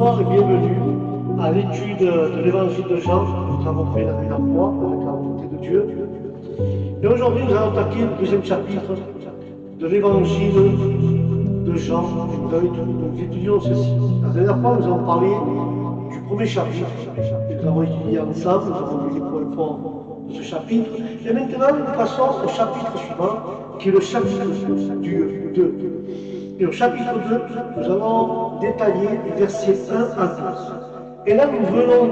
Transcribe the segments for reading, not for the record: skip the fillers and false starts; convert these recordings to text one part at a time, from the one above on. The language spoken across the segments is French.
Bonsoir et bienvenue à l'étude de l'évangile de Jean. Nous avons fait la dernière fois avec la volonté de Dieu. Et aujourd'hui, nous allons attaquer le deuxième chapitre de l'évangile de Jean. Nous étudions ceci. La dernière fois, nous avons parlé du premier chapitre. Et nous avons étudié ensemble, nous avons vu les points forts de ce chapitre. Et maintenant, nous passons au chapitre suivant, qui est le chapitre du 2. Et au chapitre 2, nous allons détailler les versets 1 à 12. Et là, nous venons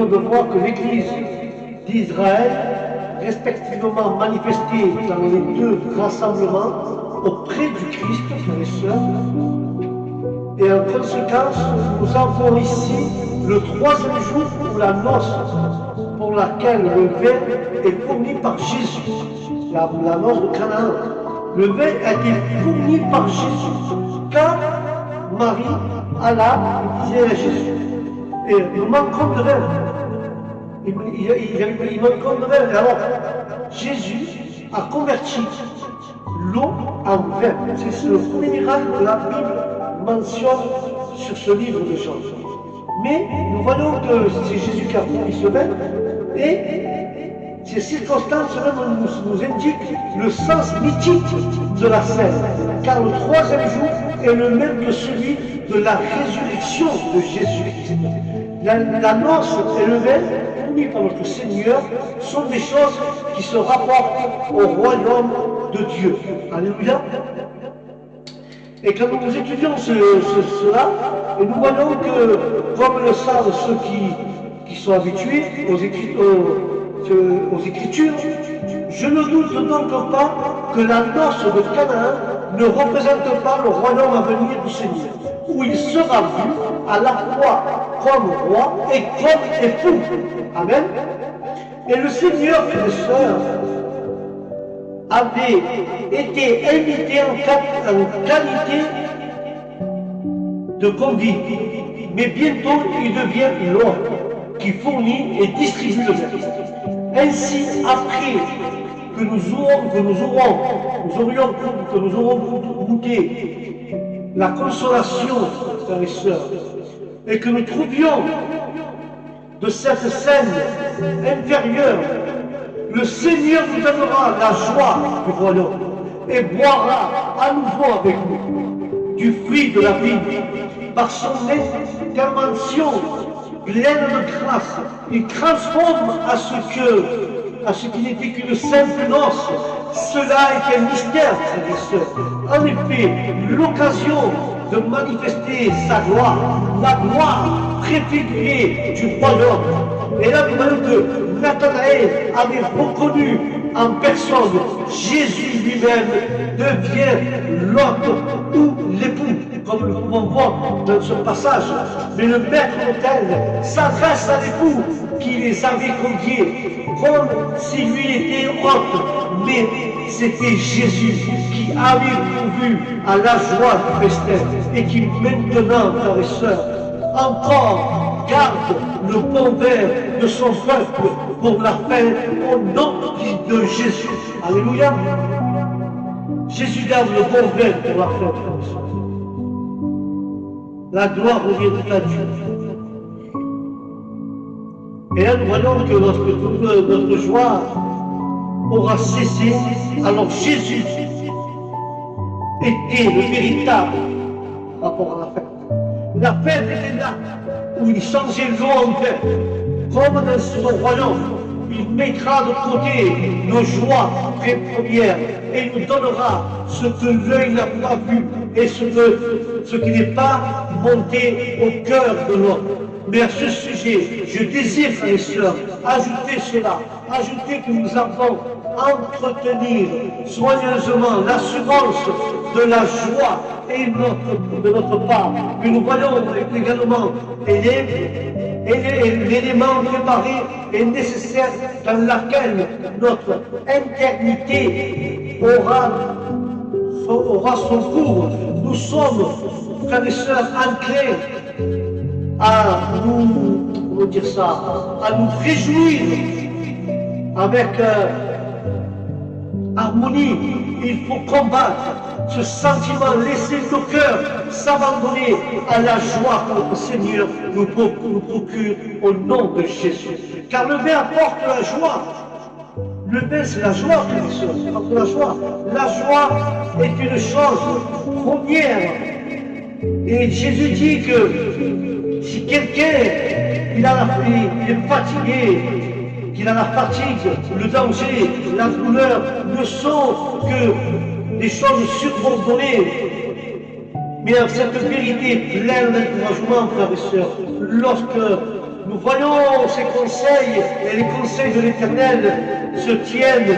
de voir que l'Église d'Israël, respectivement manifestée dans les deux rassemblements auprès du Christ, frères et sœurs, et en conséquence, nous avons ici le troisième jour pour la noce, pour laquelle le vin est fourni par Jésus, la noce de Canaan. Le vin a été fourni par Jésus, car Marie alla et disait à Jésus. Et nous manquons de vin. Il manquons de vin. Et alors, Jésus a converti l'eau en vin. C'est le premier miracle que la Bible mentionne sur ce livre de Jean. Mais nous voyons que c'est Jésus qui a fourni ce vin, et ces circonstances même nous indiquent le sens mythique de la scène, car le troisième jour est le même que celui de la résurrection de Jésus-Christ. La noce et le vin, fournis par notre Seigneur, sont des choses qui se rapportent au royaume de Dieu. Alléluia. Et quand nous étudions cela, et nous voyons que, comme le savent ceux qui sont habitués aux Écritures, je ne doute donc pas que la noce de Canaan ne représente pas le royaume à venir du Seigneur, où il sera vu à la fois comme roi et comme époux. Amen. Et le Seigneur, frères et sœurs, avait été invité en qualité de convive, mais bientôt il devient l'homme qui fournit et distribue le vin. Ainsi, après que nous aurons goûté la consolation, frères et sœurs, et que nous trouvions de cette scène inférieure, le Seigneur nous donnera la joie du royaume et boira à nouveau avec nous du fruit de la vie par son intervention pleine de grâce. Il transforme à ce qui n'était qu'une simple noce. Cela est un mystère, frères et sœurs. En effet, l'occasion de manifester sa gloire, la gloire préfigurée du royaume. Et là, nous voyons que Nathanaël avait reconnu en personne Jésus lui-même devient l'hôte ou l'époux, comme nous pouvons voir dans ce passage. Mais le maître d'hôtel s'adresse à l'époux qui les avait conviés, comme si lui était hôte, mais c'était Jésus qui avait pourvu à la joie du festin et qui maintenant, frères et sœurs, encore garde le bon vin de son peuple pour la fin au nom de Jésus. Alléluia. Jésus garde le bon vin pour la fin, frères et sœurs. La gloire revient à Dieu. Et là, nous voyons que lorsque notre joie aura cessé, alors Jésus était le véritable rapport à la fête. La fête était là, où il changeait l'eau en vin, comme dans son royaume. Il mettra de côté nos joies très premières et il nous donnera ce que l'œil n'a pas vu et ce qui n'est pas monté au cœur de l'homme. Mais à ce sujet, je désire, frères et sœurs, ajouter cela, ajouter que nous avons entretenir soigneusement l'assurance de la joie et de notre part. Mais nous voyons également l'élément préparé et nécessaire dans laquelle notre éternité aura son cours. Nous sommes, frères et sœurs, ancrés à nous réjouir avec harmonie il faut combattre ce sentiment, laisser nos cœurs s'abandonner à la joie que notre Seigneur nous procure au nom de Jésus. Car le vin apporte la joie. Le vin, c'est la joie, frères et sœurs, c'est apporte la joie. La joie est une chose première. Et Jésus dit que si quelqu'un il est fatigué, qu'il a la fatigue, le danger, la douleur ne sont que des choses surabondées. Mais cette vérité est pleine d'encouragement, frères et sœurs. Lorsque nous voyons ces conseils et les conseils de l'Éternel se tiennent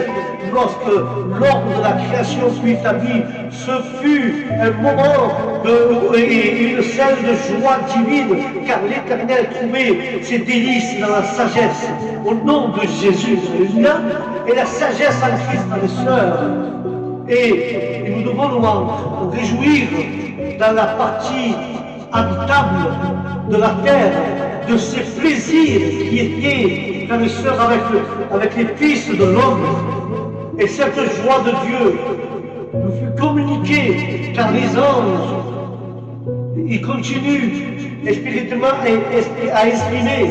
lorsque l'ordre de la création fut établi, ce fut un moment et une scène de joie divine, car l'Éternel trouvait ses délices dans la sagesse, au nom de Jésus, alléluia, et la sagesse en Christ, frères et sœurs. Et nous devons nous réjouir dans la partie habitable de la terre, de ces plaisirs qui étaient, frères et sœurs, avec les fils de l'homme. Et cette joie de Dieu nous fut communiquée, car les anges, ils continuent spirituellement à exprimer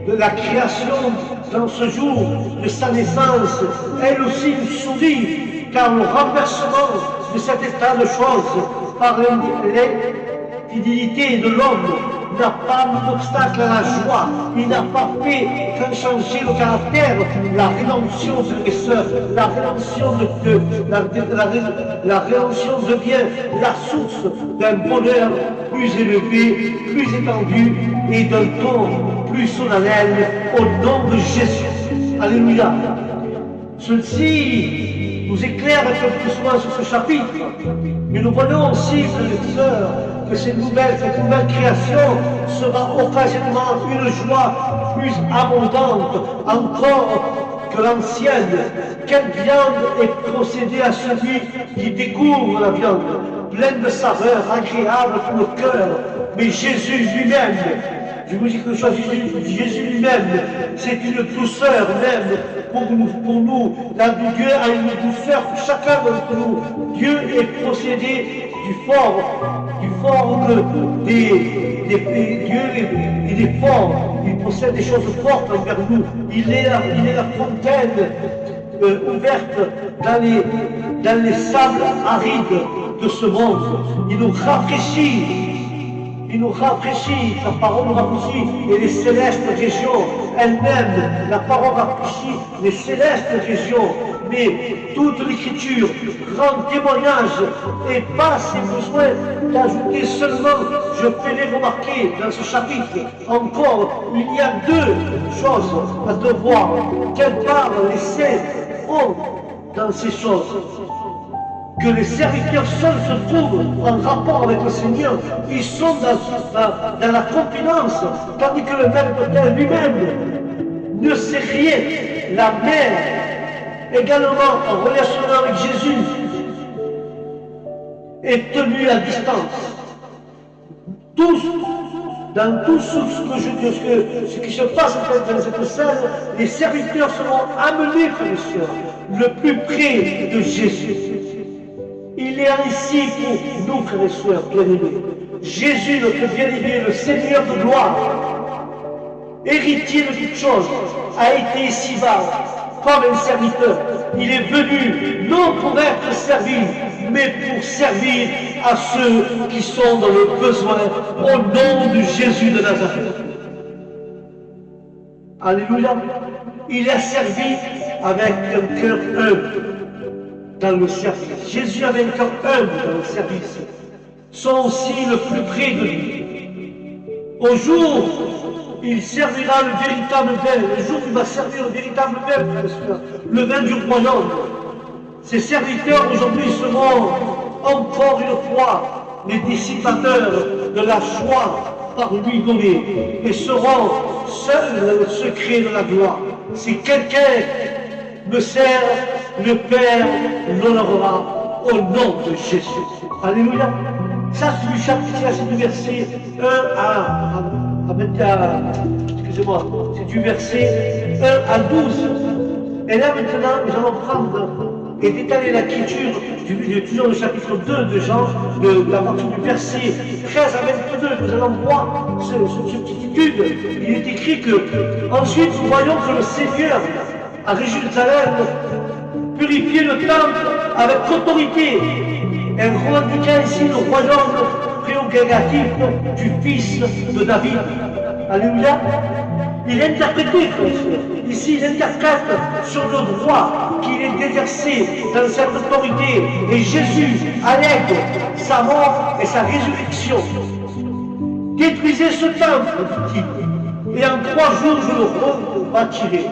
de la création dans ce jour de sa naissance. Elle aussi nous sourit, car le renversement de cet état de choses par l'infidélité de l'homme n'a pas mis d'obstacle à la joie, il n'a pas fait qu'un changer le caractère, la rédemption, frères et sœurs, la rédemption devient la source d'un bonheur plus élevé, plus étendu et d'un ton plus solennel au nom de Jésus. Alléluia. Ceci nous éclaire un peu plus loin sur ce chapitre, mais nous voyons aussi, frères et sœurs, que cette nouvelle création sera occasionnellement une joie plus abondante encore que l'ancienne. Quelle viande est procédée à celui qui découvre la viande, pleine de saveurs, agréable pour le cœur, mais Jésus lui-même, je vous dis que Jésus lui-même, c'est une douceur même pour nous. Dieu a une douceur pour chacun d'entre nous. Dieu est procédé du fort que Dieu il est fort, il possède des choses fortes envers nous. Il est la fontaine ouverte dans les sables arides de ce monde. Il nous rafraîchit, sa parole nous rafraîchit, et les célestes régions elles-mêmes, la parole rafraîchit les célestes régions, mais toute l'écriture rend témoignage, et pas si besoin d'ajouter seulement, je fais les remarquer dans ce chapitre, encore, il y a deux choses à devoir, qu'elle parle, les saints ont dans ces choses. Que les serviteurs seuls se trouvent en rapport avec le Seigneur, ils sont dans la confidence, tandis que le Maître d'autel lui-même ne sait rien. La mère, également en relation avec Jésus, est tenue à distance. Dans tout ce qui se passe dans cette scène, les serviteurs seront amenés, frères et sœurs, le plus près de Jésus. Il est ainsi pour nous, frères et sœurs bien-aimés. Jésus, notre bien-aimé, le Seigneur de gloire, héritier de toutes choses, a été ici-bas comme un serviteur. Il est venu non pour être servi, mais pour servir à ceux qui sont dans le besoin, au nom de Jésus de Nazareth. Alléluia. Il a servi avec un cœur humble dans le service. Jésus avait un cœur humble dans le service. Sont aussi le plus près de lui. Au jour, il servira le véritable vin. Le jour où il va servir le véritable vin, le vin du royaume. Ses serviteurs aujourd'hui seront encore une fois les dissipateurs de la joie par lui donnée et seront seuls le secret de la gloire. Si quelqu'un me sert, le Père l'honorera au nom de Jésus. Alléluia. Ça, c'est du chapitre, c'est du verset 1 excusez-moi, c'est du verset 1 à 12. Et là, maintenant, nous allons prendre et d'étaler l'écriture toujours le chapitre 2 de Jean, de la partie du verset 13 à 22, nous allons voir cette petite étude. Il est écrit que, ensuite, nous voyons que le Seigneur, à Jérusalem, purifiait le temple avec autorité, et revendiquait ainsi le royaume prérogatif du fils de David. Alléluia. Il interprétait, ici il interprète sur le droit qu'il est exercé dans cette autorité. Et Jésus allègue sa mort et sa résurrection. Détruisez ce temple, dit-il, et en 3 jours je le rebâtirai.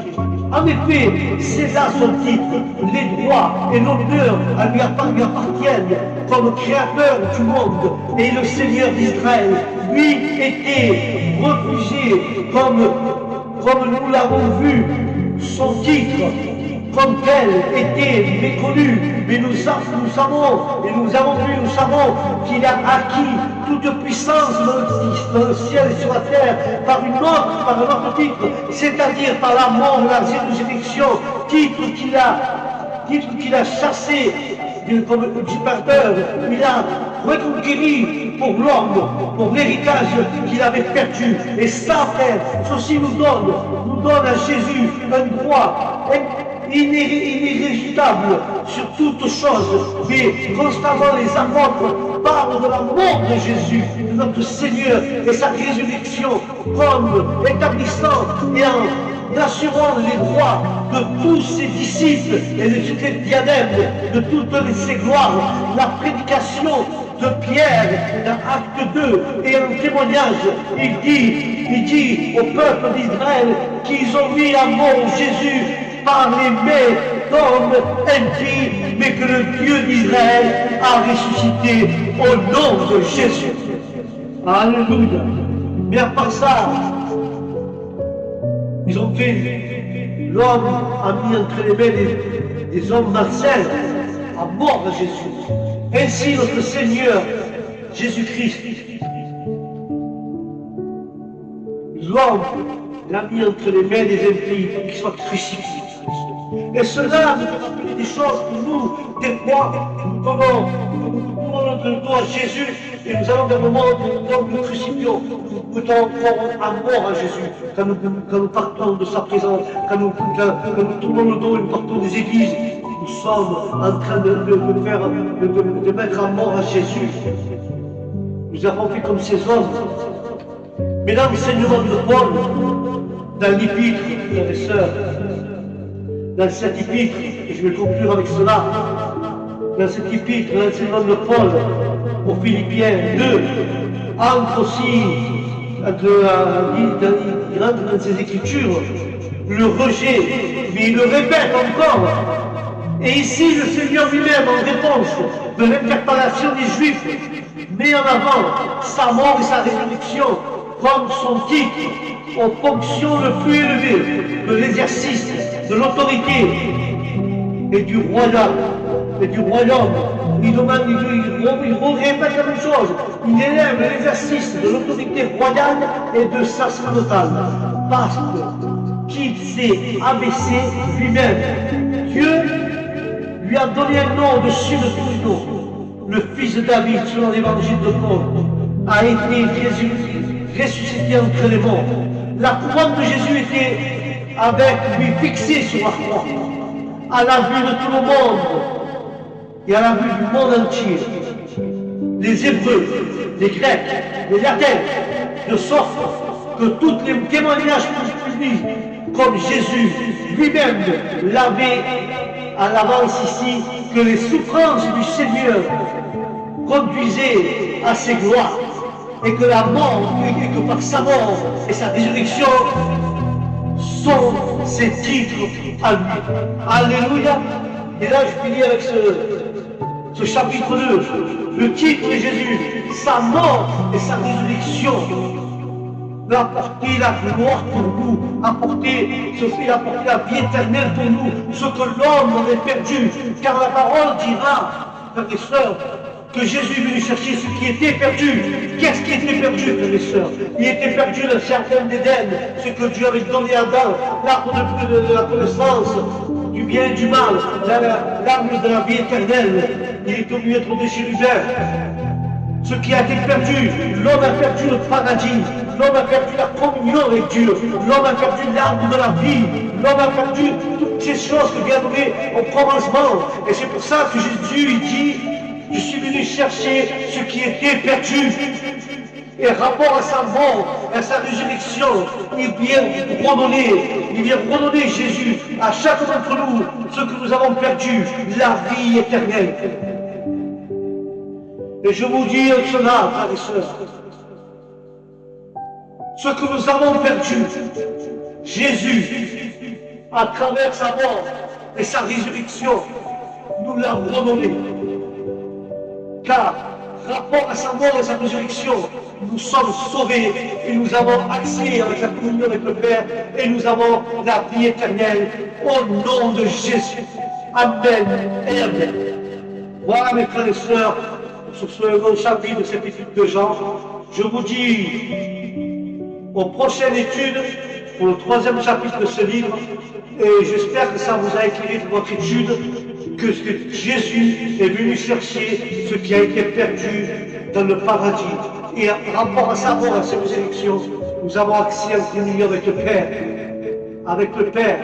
En effet, c'est là son titre. Les droits et l'honneur lui appartiennent comme créateur du monde. Et le Seigneur d'Israël, lui, était refusé comme nous l'avons vu. Son titre, comme tel, était méconnu. Mais nous savons qu'il a acquis toute puissance dans le ciel et sur la terre par un autre titre, c'est-à-dire par la mort et la résurrection, titre qu'il a chassé comme usurpateur. Il a reconquéri pour l'homme, pour l'héritage qu'il avait perdu. Et ça, frère, ceci nous donne à Jésus un droit inéluctable sur toutes choses. Mais constamment les apôtres parlent de la mort de Jésus, de notre Seigneur et sa résurrection, comme établissant et en assurant les droits de tous ses disciples et de toutes les diadèmes, de toutes ses gloires. La prédication de Pierre dans Acte 2 et un témoignage, il dit au peuple d'Israël qu'ils ont mis à mort Jésus par les mains d'hommes impies, mais que le Dieu d'Israël a ressuscité au nom de Jésus. Alléluia. Mais à part ça, ils ont fait, l'homme a mis entre les mains des hommes malsains à mort de Jésus. Ainsi notre Seigneur Jésus-Christ, l'homme l'a mis entre les mains des impies pour qu'il soit crucifié. Et cela nous fait des choses pour nous, des fois, nous tournons le dos à Jésus et nous allons vers le moment où nous crucifions. Nous mettons à mort à Jésus quand nous partons de sa présence, quand nous tournons le dos et nous partons des églises. Nous sommes en train de mettre à mort à Jésus. Nous avons fait comme ces hommes. Mais dans l'enseignement de Paul, dans l'épître, frères et sœurs, dans cette épître, et je vais conclure avec cela, dans cette épître, dans l'enseignement de Paul, aux Philippiens 2, entre aussi, il rentre dans ses écritures, le rejet, mais il le répète encore. Et ici, le Seigneur lui-même, en réponse de l'interpellation des Juifs, met en avant sa mort et sa résurrection comme son titre aux fonctions le plus élevées de l'exercice de l'autorité et du royaume. Il répète la même chose. Il élève l'exercice de l'autorité royale et de sacerdotale parce qu'il s'est abaissé lui-même. Dieu lui a donné un nom au-dessus de tous les noms. Le fils de David, selon l'évangile de Paul, a été ressuscité entre les morts. La couronne de Jésus était avec lui fixée sur la croix, à la vue de tout le monde et à la vue du monde entier. Les Hébreux, les Grecs, les Latins, de sorte que tous les témoignages publics, comme Jésus lui-même l'avait à l'avance ici, que les souffrances du Seigneur conduisaient à ses gloires, et que la mort, et que par sa mort et sa résurrection sont ses titres à lui. Alléluia. Et là, je finis avec ce chapitre 2, le titre de Jésus, sa mort et sa résurrection, a apporté la gloire pour nous, a apporté la vie éternelle pour nous, ce que l'homme avait perdu, car la parole dira, frères et sœurs, que Jésus est venu chercher ce qui était perdu. Qu'est-ce qui était perdu, frères et sœurs? Il était perdu le jardin d'Éden, ce que Dieu avait donné à Adam, l'arbre de la connaissance du bien et du mal, l'arbre de la vie éternelle, il est au milieu des chérubins. Ce qui a été perdu, l'homme a perdu le paradis, l'homme a perdu la communion avec Dieu, l'homme a perdu l'arbre de la vie, l'homme a perdu toutes ces choses que Dieu a données au commencement. Et c'est pour ça que Jésus il dit, je suis venu chercher ce qui était perdu. Et rapport à sa mort, à sa résurrection, il vient redonner Jésus à chacun d'entre nous ce que nous avons perdu, la vie éternelle. Et je vous dis cela, frères et sœurs, ce que nous avons perdu, Jésus, à travers sa mort et sa résurrection, nous l'a redonné. Car, rapport à sa mort et sa résurrection, nous sommes sauvés et nous avons accès avec la communion avec le Père et nous avons la vie éternelle au nom de Jésus. Amen et Amen. Voilà mes frères et sœurs, sur ce long chapitre de cette étude de Jean, je vous dis aux prochaines études pour le 3e chapitre de ce livre, et j'espère que ça vous a éclairé pour votre étude, que Jésus est venu chercher ce qui a été perdu dans le paradis. Et en rapport à sa mort, à sa résurrection, nous avons accès à la communion avec le Père. Avec le Père,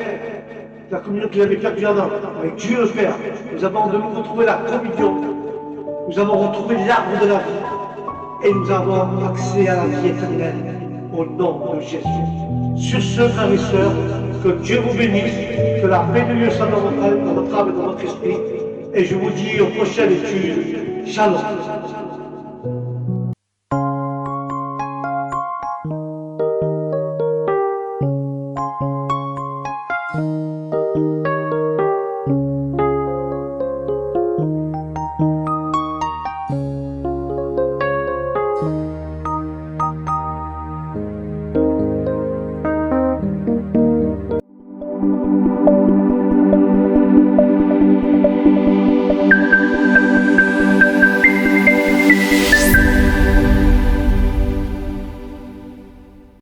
la communion qu'il avait perdue avant, avec Dieu le Père. Nous avons de nouveau retrouvé la communion. Nous avons retrouvé l'arbre de la vie. Et nous avons accès à la vie éternelle au nom de Jésus. Sur ce, frères et sœurs, que Dieu vous bénisse, que la paix de Dieu soit dans votre âme et dans votre esprit. Et je vous dis aux prochaines études, Shalom.